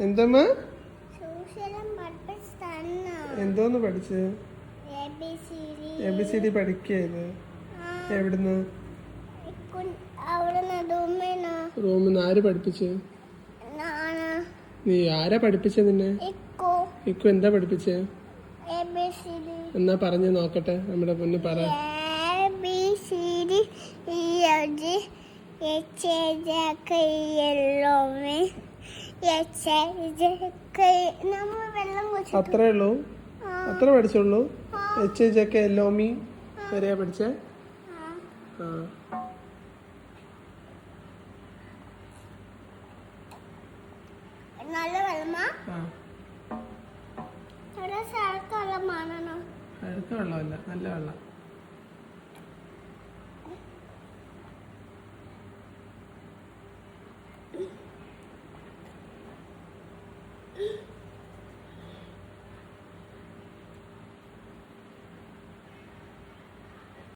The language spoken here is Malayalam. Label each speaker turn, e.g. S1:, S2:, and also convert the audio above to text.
S1: എന്തമ്മ എന്തോന്ന് പഠിച്ച് ABCD പഠിക്കത് എവിടുന്ന് റൂമിന്ന് ആര് പഠിപ്പിച്ച് നീ ആരാ പഠിപ്പിച്ച നിന്നെ ഇക്കു എന്താ പഠിപ്പിച്ചേ എന്നാ പറഞ്ഞു നോക്കട്ടെ നമ്മുടെ മുന്നിൽ പറ അത്രേ ഉള്ളൂ അത്ര പഠിച്ചുള്ളൂ HJK LOMI വരെയാ പഠിച്ചേ
S2: നല്ല വെള്ളമാ
S1: വെള്ളമല്ല നല്ല വെള്ളം